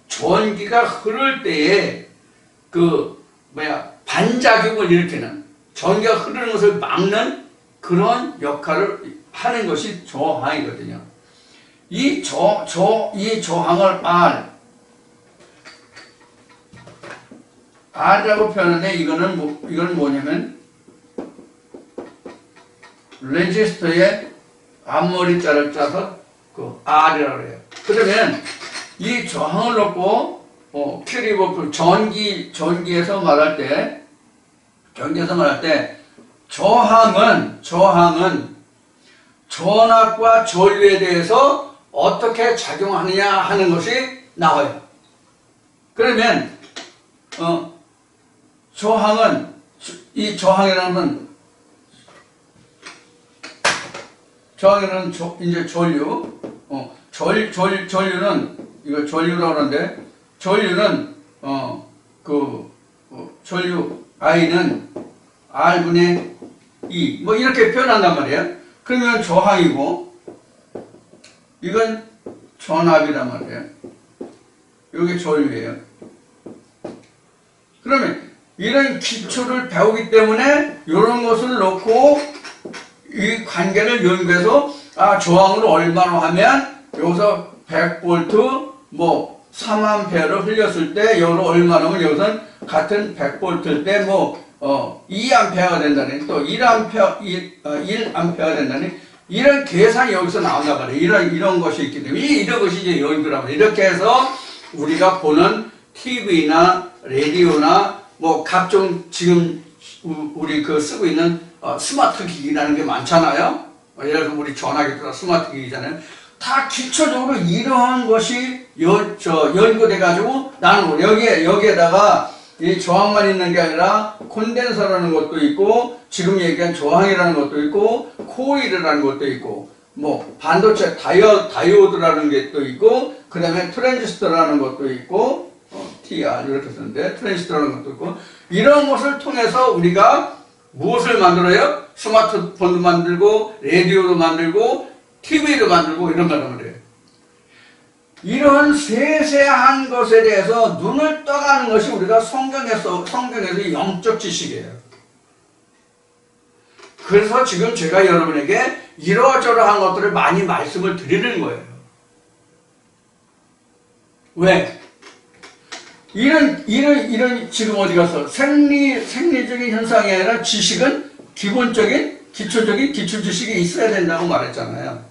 전기가 흐를 때에 반작용을 일으키는, 전기가 흐르는 것을 막는 그런 역할을 하는 것이 저항이거든요. 이 저항을 R이라고 표현하는데 이거는 뭐냐면 레지스터의 앞머리 자를 짜서 그 R이라고 해요. 그러면 이 저항을 놓고 큐리버프 전기에서 말할 때 저항은 전압과 전류에 대해서 어떻게 작용하느냐 하는 것이 나와요. 그러면 저항이라는 이제 전류, 전류는 이거 전류라고 하는데 전류는 전류 I는 R분의 E 뭐 이렇게 표현한단 말이에요. 그러면 저항이고 이건 전압이란 말이에요. 이게 전류예요. 그러면 이런 기초를 배우기 때문에 이런 것을 놓고 이 관계를 연구해서 저항을 얼마로 하면 여기서 100V 뭐 3A를 흘렸을 때 여기로 얼마나 하면 여기서는 같은 100V일 때 2A가 된다니 또 1A가 된다니 이런 계산이 여기서 나온단 말이에요. 이런 것이 있기 때문에 이런 것이 이제 연구란 말이에요. 이렇게 해서 우리가 보는 TV나 라디오나 뭐 각종 지금 우리 쓰고 있는 스마트 기기라는 게 많잖아요. 예를 들어서 우리 전화기도 스마트 기기잖아요. 다 기초적으로 이러한 것이 연구돼 가지고 나는 여기에다가 이 저항만 있는 게 아니라 콘덴서라는 것도 있고 지금 얘기한 저항이라는 것도 있고 코일이라는 것도 있고 뭐 반도체 다이오드라는 게 또 있고 그 다음에 트랜지스터라는 것도 있고 TR 이렇게 쓰는데 트랜지스터라는 것도 있고 이런 것을 통해서 우리가 무엇을 만들어요? 스마트폰도 만들고 라디오도 만들고 TV도 만들고 이런 거란 말이에요. 이런 세세한 것에 대해서 눈을 떠가는 것이 우리가 성경에서 영적 지식이에요. 그래서 지금 제가 여러분에게 이러저러한 것들을 많이 말씀을 드리는 거예요. 왜? 이런 지금 어디 가서 생리적인 현상이 아니라 지식은 기본적인 기초적인 기초 지식이 있어야 된다고 말했잖아요.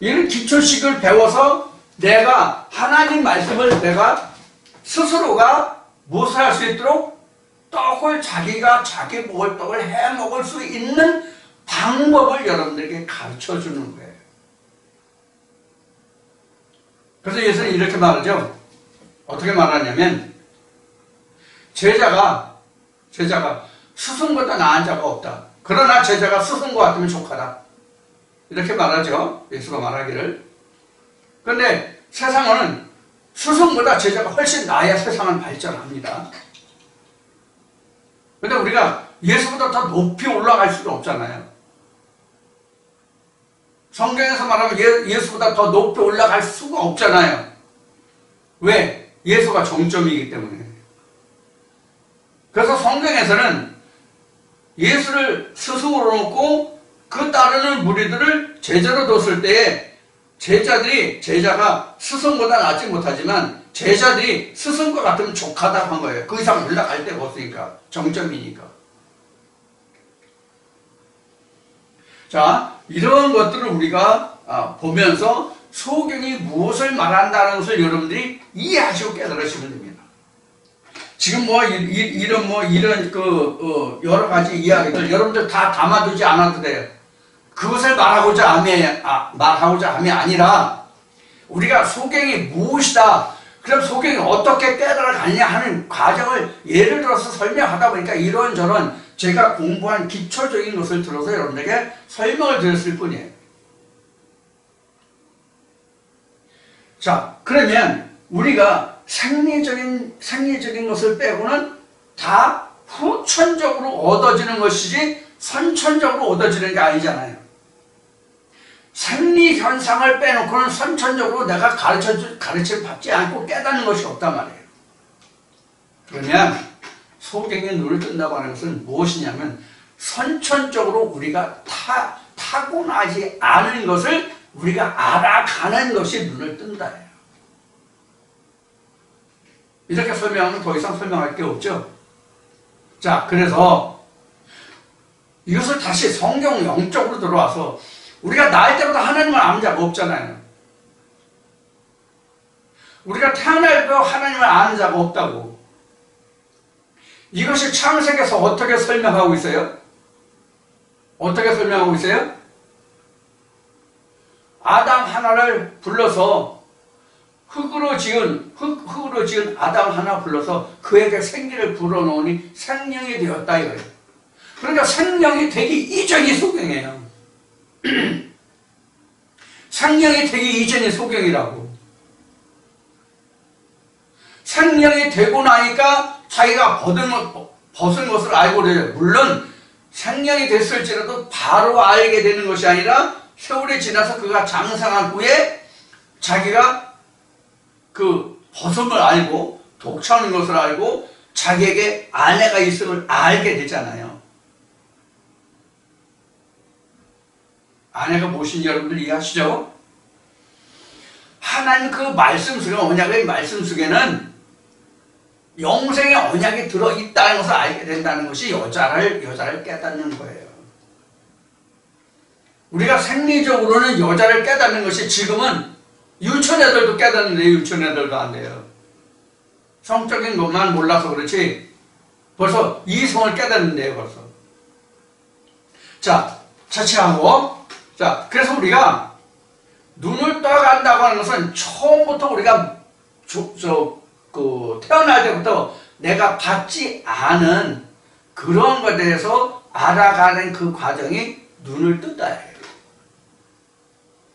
이런 기초식을 배워서 내가 하나님 말씀을 내가 스스로가 무엇을 할 수 있도록 자기가 자기 먹을 떡을 해 먹을 수 있는 방법을 여러분들에게 가르쳐 주는 거예요. 그래서 예수는 이렇게 말하죠. 어떻게 말하냐면 제자가 스승보다 나은 자가 없다. 그러나 제자가 스승과 같으면 족하다. 이렇게 말하죠. 예수가 말하기를. 그런데 세상은 스승보다 제자가 훨씬 나아야 세상은 발전합니다. 그런데 우리가 예수보다 더 높이 올라갈 수는 없잖아요. 성경에서 말하면 예수보다 더 높이 올라갈 수가 없잖아요. 왜? 예수가 정점이기 때문에. 그래서 성경에서는 예수를 스승으로 놓고 그 따르는 무리들을 제자로 뒀을 때에 제자가 스승보다 낫지 못하지만 제자들이 스승과 같으면 족하다고 한 거예요. 그 이상 올라갈 데가 없으니까. 정점이니까. 자, 이런 것들을 우리가 보면서 성경이 무엇을 말한다는 것을 여러분들이 이해하시고 깨달으시면 됩니다. 지금 뭐 이런 여러 가지 이야기들 여러분들 다 담아두지 않아도 돼요. 그것을 말하고자 함이 아니라 우리가 소경이 무엇이다. 그럼 소경이 어떻게 깨달아가냐 하는 과정을 예를 들어서 설명하다 보니까 이런저런 제가 공부한 기초적인 것을 들어서 여러분에게 설명을 드렸을 뿐이에요. 자, 그러면 우리가 생리적인 것을 빼고는 다 후천적으로 얻어지는 것이지 선천적으로 얻어지는 게 아니잖아요. 생리 현상을 빼놓고는 선천적으로 내가 가르침을 받지 않고 깨닫는 것이 없단 말이에요. 그러면 소경의 눈을 뜬다고 하는 것은 무엇이냐면 선천적으로 우리가 타고나지 않은 것을 우리가 알아가는 것이 눈을 뜬다예요. 이렇게 설명하면 더 이상 설명할 게 없죠. 자, 그래서 이것을 다시 성경 영적으로 들어와서 우리가 나이 때부터 하나님을 아는 자가 없잖아요. 우리가 태어날 때 하나님을 아는 자가 없다고. 이것이 창세기에서 어떻게 설명하고 있어요? 어떻게 설명하고 있어요? 아담 하나를 불러서 흙으로 지은 아담 하나 불러서 그에게 생기를 불어넣으니 생명이 되었다 이거예요. 그러니까 생명이 되기 이전이 소경이에요. 생명이 되기 이전이 소경이라고. 생명이 되고 나니까 자기가 벗은 것을 알고 그래요. 물론 생명이 됐을지라도 바로 알게 되는 것이 아니라 세월이 지나서 그가 장성한 후에 자기가 그 벗음을 알고 독차는 것을 알고 자기에게 아내가 있음을 알게 되잖아요. 아내가 무엇인지 여러분들 이해하시죠? 하나님 그 말씀 속에, 언약의 말씀 속에는 영생의 언약이 들어있다는 것을 알게 된다는 것이 여자를 깨닫는 거예요. 우리가 생리적으로는 여자를 깨닫는 것이 지금은 유치원애들도 깨닫는데 유치원애들도 안 돼요. 성적인 것만 몰라서 그렇지 벌써 이성을 깨닫는데요, 벌써. 자, 차치하고, 자, 그래서 우리가 눈을 떠간다고 하는 것은 처음부터 우리가 태어날 때부터 내가 받지 않은 그런 것에 대해서 알아가는 그 과정이 눈을 뜬다 해요.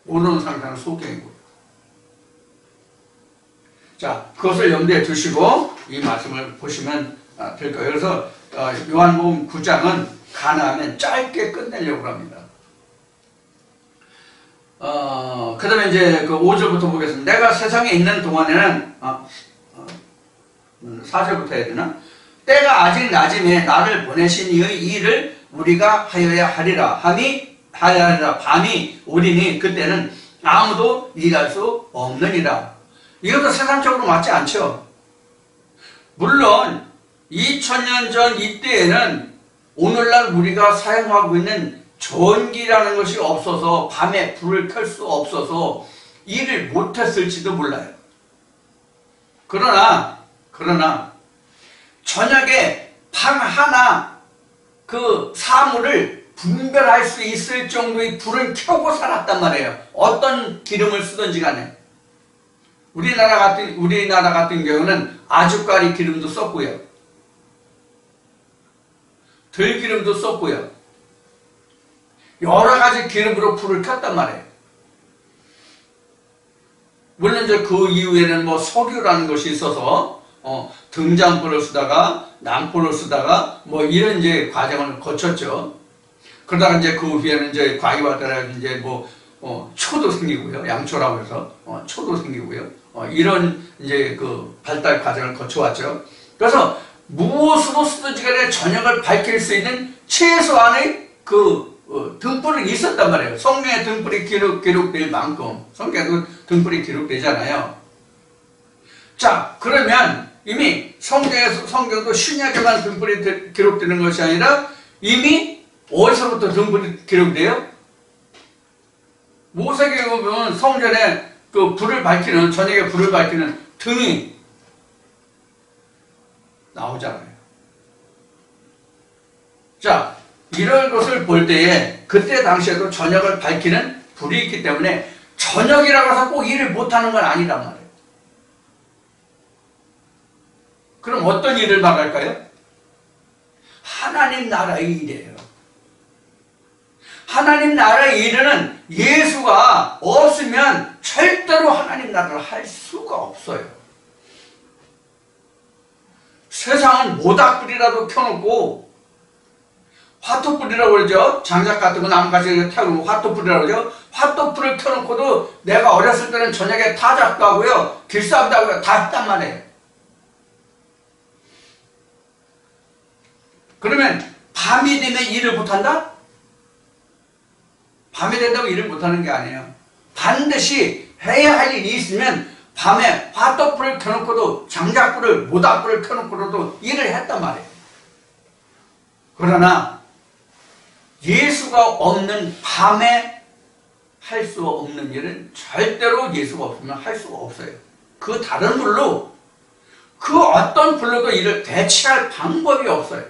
모르는 상태는 소경이고. 자, 그것을 염두에 두시고 이 말씀을 보시면 될 거예요. 그래서 요한복음 9장은 가능하면 짧게 끝내려고 합니다. 그 다음에 이제 그 5절부터 보겠습니다. 내가 세상에 있는 동안에는 4절부터 해야 되나? 때가 아직 낮음에 나를 보내신 이의 일을 우리가 하여야 하리라. 밤이 오리니 그때는 아무도 일할 수 없느니라. 이것도 세상적으로 맞지 않죠. 물론 2000년 전 이때에는 오늘날 우리가 사용하고 있는 전기라는 것이 없어서 밤에 불을 켤 수 없어서 일을 못했을지도 몰라요. 그러나 저녁에 방 하나 그 사물을 분별할 수 있을 정도의 불을 켜고 살았단 말이에요. 어떤 기름을 쓰든지 간에. 우리나라 같은 경우는 아주까리 기름도 썼고요. 들기름도 썼고요. 여러 가지 기름으로 불을 켰단 말이에요. 물론 이제 그 이후에는 뭐 석유라는 것이 있어서 등잔불을 쓰다가 난불을 쓰다가 뭐 이런 이제 과정을 거쳤죠. 그러다가 이제 그 후에는 이제 과기와 따라 이제 초도 생기고요. 양초라고 해서 초도 생기고요. 이런 이제 그 발달 과정을 거쳐왔죠. 그래서 무엇으로 쓰든지 간에 저녁을 밝힐 수 있는 최소한의 등불이 있었단 말이에요. 성경에 등불이 기록될 만큼 성경에도 등불이 기록되잖아요. 자, 그러면 이미 성경도 신약에만 등불이 기록되는 것이 아니라 이미 어디서부터 등불이 기록돼요? 모세기에 보면 성전에 저녁에 불을 밝히는 등이 나오잖아요. 자, 이런 것을 볼 때에 그때 당시에도 저녁을 밝히는 불이 있기 때문에 저녁이라고 해서 꼭 일을 못하는 건 아니란 말이에요. 그럼 어떤 일을 말할까요? 하나님 나라의 일이에요. 하나님 나라의 일은 예수가 없으면 절대로 하나님 나라를 할 수가 없어요. 세상은 모닥불이라도 켜놓고 화토불이라고 그러죠. 장작 같은 거 나무가지 태우고 화토불이라고 그러죠. 화토불을 켜놓고도 내가 어렸을 때는 저녁에 타작도 하고요. 길싸움도 하고요. 다 했단 말이에요. 그러면 밤이 되면 일을 못한다? 밤이 된다고 일을 못하는 게 아니에요. 반드시 해야 할 일이 있으면 밤에 화토불을 켜놓고도 장작불을 모닥불을 켜놓고도 일을 했단 말이에요. 그러나 예수가 없는 밤에 할 수 없는 일은 절대로 예수가 없으면 할 수가 없어요. 그 다른 불로 그 어떤 불로도 이를 대체할 방법이 없어요.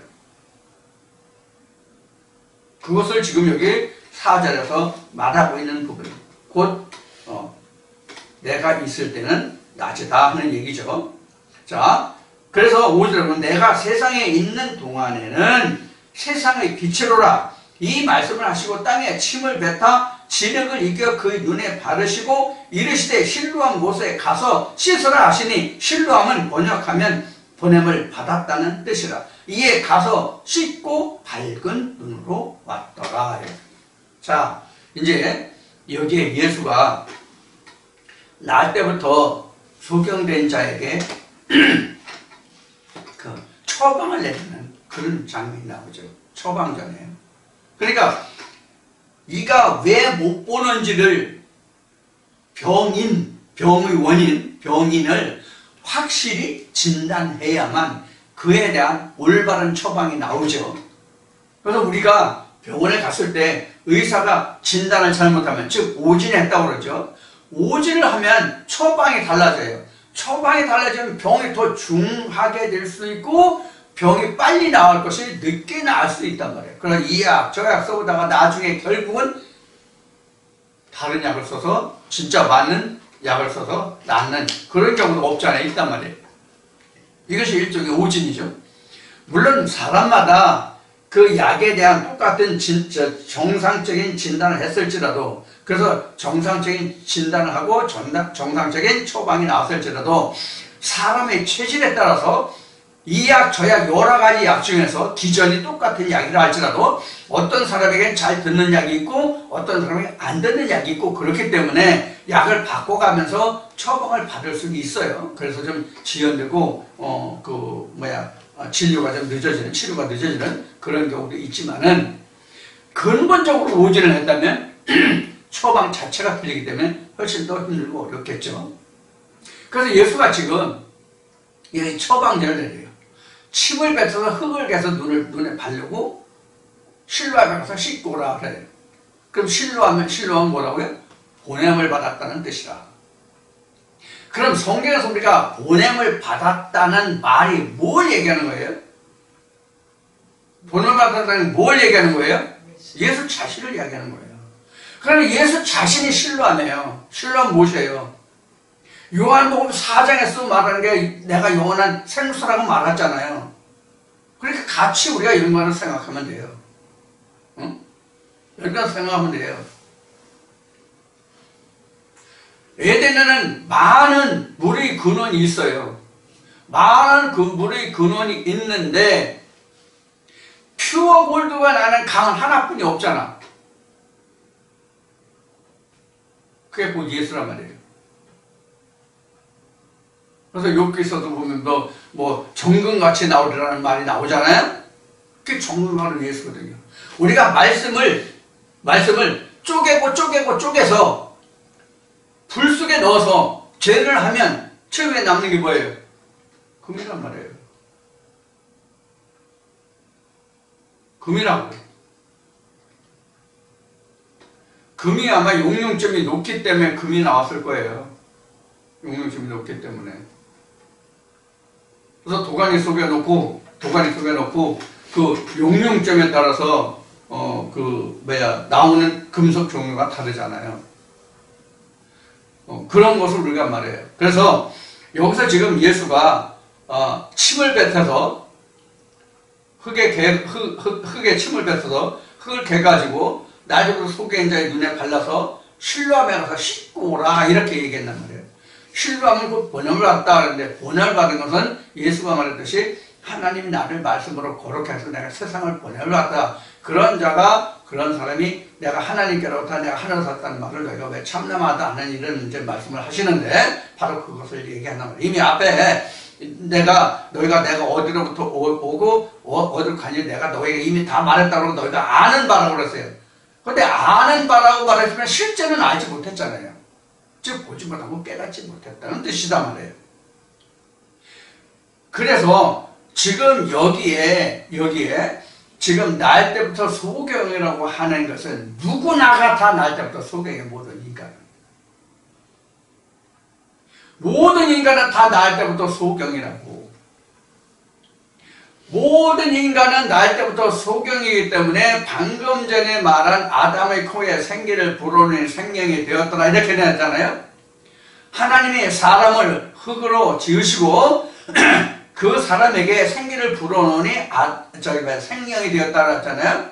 그것을 지금 여기 4절에서 말하고 있는 부분. 곧 내가 있을 때는 낮이다 하는 얘기죠. 자, 그래서 5절에 보면 내가 세상에 있는 동안에는 세상의 빛이로라. 이 말씀을 하시고 땅에 침을 뱉어 진흙을 이겨 그의 눈에 바르시고 이르시되 실로암 곳에 가서 씻으라 하시니 실로암은 번역하면 보냄을 받았다는 뜻이라. 이에 가서 씻고 밝은 눈으로 왔더라. 자, 이제 여기에 예수가 날 때부터 소경된 자에게 그 처방을 내리는 그런 장면이 나오죠. 처방전이에요. 그러니까 이가 왜 못 보는지를 병의 원인, 병인을 확실히 진단해야만 그에 대한 올바른 처방이 나오죠. 그래서 우리가 병원에 갔을 때 의사가 진단을 잘못하면, 즉 오진을 했다고 그러죠. 오진을 하면 처방이 달라져요. 처방이 달라지면 병이 더 중하게 될 수 있고 병이 빨리 나을 것이 늦게 나을 수 있단 말이에요. 그러나 이 약, 저 약 써보다가 나중에 결국은 다른 약을 써서 진짜 맞는 약을 써서 낫는 그런 경우도 없지 않아 있단 말이에요. 이것이 일종의 오진이죠. 물론 사람마다 그 약에 대한 똑같은 정상적인 진단을 했을지라도, 그래서 정상적인 진단을 하고 정상적인 처방이 나왔을지라도 사람의 체질에 따라서 이 약, 저 약, 여러 가지 약 중에서 기전이 똑같은 약이라 할지라도 어떤 사람에겐 잘 듣는 약이 있고 어떤 사람에겐 안 듣는 약이 있고, 그렇기 때문에 약을 바꿔가면서 처방을 받을 수는 있어요. 그래서 좀 지연되고 진료가 좀 늦어지는, 치료가 늦어지는 그런 경우도 있지만은 근본적으로 오진을 했다면 처방 자체가 틀리기 때문에 훨씬 더 힘들고 어렵겠죠. 그래서 예수가 지금 이 처방전을 내려요. 침을 뱉어서 흙을 개서 눈에 바르고 실로암에 가서 씻고 오라 그래요. 그럼 실로암은 뭐라고요? 보냄을 받았다는 뜻이라. 그럼 성경에서 우리가 보냄을 받았다는 말이 뭘 얘기하는 거예요? 보냄을 받았다는 뭘 얘기하는 거예요? 예수 자신을 이야기하는 거예요. 그러면 예수 자신이 실로암이에요. 실로암 무엇이에요? 요한복음 4장에서 말하는 게 내가 영원한 생수라고 말했잖아요. 그러니까 같이 우리가 이런 말을 생각하면 돼요. 응? 이렇게 생각하면 돼요. 에덴에는 많은 물의 근원이 있어요. 많은 그 물의 근원이 있는데 퓨어 골드가 나는 강은 하나뿐이 없잖아. 그게 곧 예수란 말이에요. 그래서 욥기서도 보면 뭐 정금같이 나오리라는 말이 나오잖아요. 그게 정금하는 예수거든요. 우리가 말씀을 쪼개서 불 속에 넣어서 죄를 하면 최후에 남는 게 뭐예요? 금이란 말이에요. 금이라고. 금이 아마 용융점이 높기 때문에 금이 나왔을 거예요. 용융점이 높기 때문에. 그래서 도가니 속에 놓고 그 용융점에 따라서 나오는 금속 종류가 다르잖아요. 그런 것을 우리가 말해요. 그래서 여기서 지금 예수가 침을 뱉어서 흙에 침을 뱉어서 흙을 개가지고 나중에 속에 눈에 발라서 실로암에 가서 씻고 오라 이렇게 얘기했단 말이에요. 실로암은 그 번영을 받다 하는데 번영을 받은 것은 예수가 말했듯이 하나님 나를 말씀으로 거룩해 해서 내가 세상을 번영을 받다. 그런 사람이 내가 하나님께로부터 내가 하늘에서 왔다는 말을 너희가 왜 참남하다 하는 이런 이제 말씀을 하시는데 바로 그것을 얘기한단 말이에요. 이미 앞에 내가 어디로부터 오고 어디로 가니 내가 너희에게 이미 다 말했다고 너희가 아는 바라고 그랬어요. 근데 아는 바라고 말했지만 실제는 알지 못했잖아요. 즉 보지 못하고 깨닫지 못했다는 뜻이다 말이에요. 그래서 지금 여기에 지금 날 때부터 소경이라고 하는 것은 누구나가 다 날 때부터 소경이에요. 모든 인간은 다 날 때부터 소경이라고. 모든 인간은 날 때부터 소경이기 때문에 방금 전에 말한 아담의 코에 생기를 불어넣은 생명이 되었더라 이렇게 되었잖아요. 하나님이 사람을 흙으로 지으시고 그 사람에게 생기를 불어넣으니 생명이 되었다 그랬잖아요.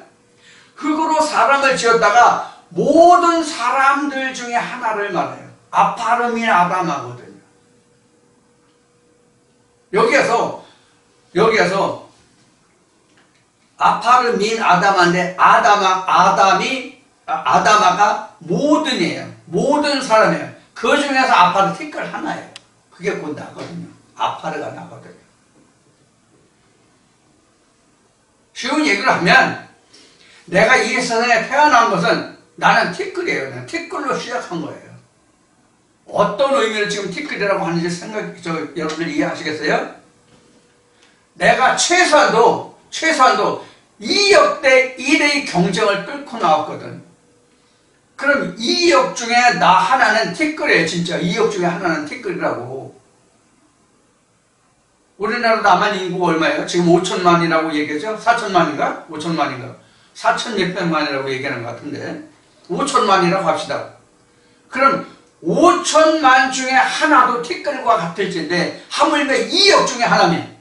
흙으로 사람을 지었다가 모든 사람들 중에 하나를 말해요. 아파르민 아담하거든요. 여기에서 아파르민 아담한데 아담아가 모든이에요. 모든 사람이에요. 그 중에서 아파르 티끌 하나예요. 그게 곧 나거든요. 아파르가 나거든요. 쉬운 얘기를 하면 내가 이 세상에 태어난 것은 나는 티끌이에요. 나는 티끌로 시작한 거예요. 어떤 의미를 지금 티끌이라고 하는지 여러분들 이해하시겠어요? 내가 최소한도 2억 대 1의 경쟁을 뚫고 나왔거든. 그럼 2억 중에 나 하나는 티끌이에요. 진짜 2억 중에 하나는 티끌이라고. 우리나라 남한 인구가 얼마예요? 지금 5천만이라고 얘기하죠? 4천만인가? 5천만인가? 4,600만이라고 얘기하는 것 같은데 5천만이라고 합시다. 그럼 5천만 중에 하나도 티끌과 같을진데 하물며 2억 중에 하나면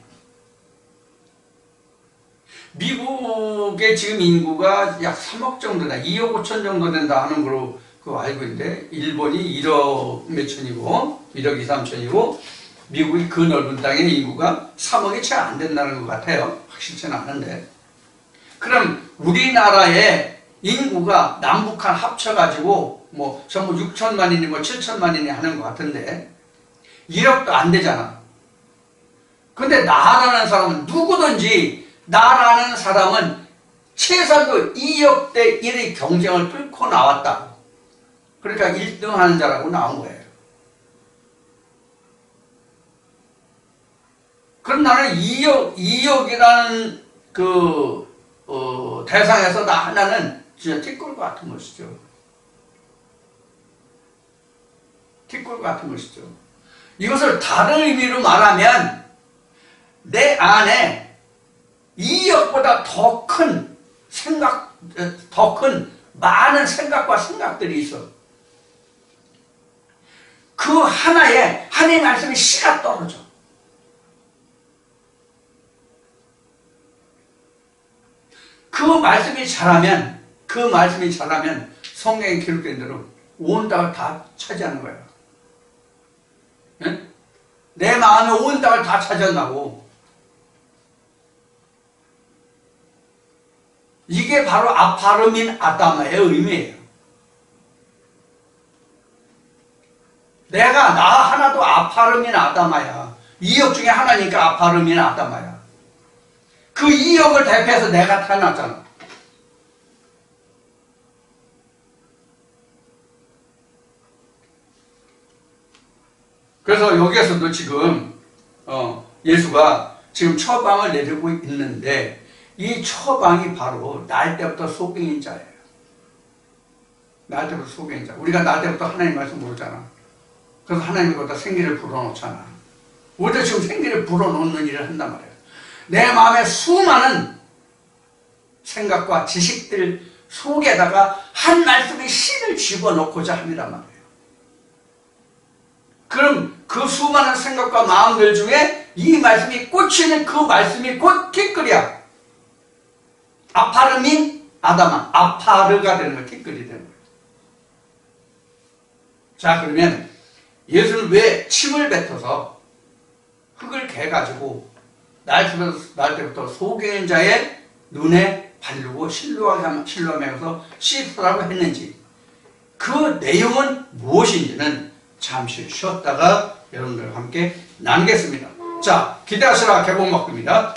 미국의 지금 인구가 약 3억 정도다. 2억 5천 정도 된다 하는 거로 알고 있는데 일본이 1억 몇천이고 1억 2, 3천이고 미국이 그 넓은 땅의 인구가 3억이 채 안 된다는 것 같아요. 확실치는 않은데. 그럼 우리나라의 인구가 남북한 합쳐가지고 전부 6천만이니 7천만이니 하는 것 같은데 1억도 안 되잖아. 근데 나라는 사람은 누구든지 나라는 사람은 최소한도 2억 대 1의 경쟁을 뚫고 나왔다. 그러니까 1등 하는 자라고 나온 거예요. 그럼 나는 2억이라는 대상에서 나 하나는 진짜 티끌과 같은 것이죠. 티끌과 같은 것이죠. 이것을 다른 의미로 말하면 내 안에 2억보다 더 큰 생각, 더 큰 많은 생각과 생각들이 있어. 그 하나에 하나님의 말씀이 씨가 떨어져. 그 말씀이 자라면 성경에 기록된 대로 온 땅을 다 차지하는 거예요. 네? 내 마음에 온 땅을 다 차지한다고. 이게 바로 아파르민 아담의 의미예요. 나 하나도 아파르민 아담아야. 2억 중에 하나니까 아파르민 아담아야. 그 2억을 대표해서 내가 태어났잖아. 그래서 여기에서도 지금 예수가 지금 처방을 내리고 있는데 이 처방이 바로 날 때부터 소경인 자예요. 날 때부터 소경인 자. 우리가 날 때부터 하나님 말씀 모르잖아. 그래서 하나님이 거기다 생기를 불어넣잖아. 우리도 지금 생기를 불어넣는 일을 한단 말이에요. 내 마음에 수많은 생각과 지식들 속에다가 한 말씀의 신을 집어넣고자 합니다 말이에요. 그럼 그 수많은 생각과 마음들 중에 이 말씀이 꽂히는 그 말씀이 곧 티끌이야. 아파르민 아다마, 아파르가 되는 거예요. 티끌이 되는 거예요. 자, 그러면 예수는 왜 침을 뱉어서 흙을 개가지고 날 때부터 속이는 자의 눈에 바르고 실로하면서 씻으라고 했는지, 그 내용은 무엇인지는 잠시 쉬었다가 여러분들과 함께 나누겠습니다. 자, 기대하시라. 개봉 먹습니다.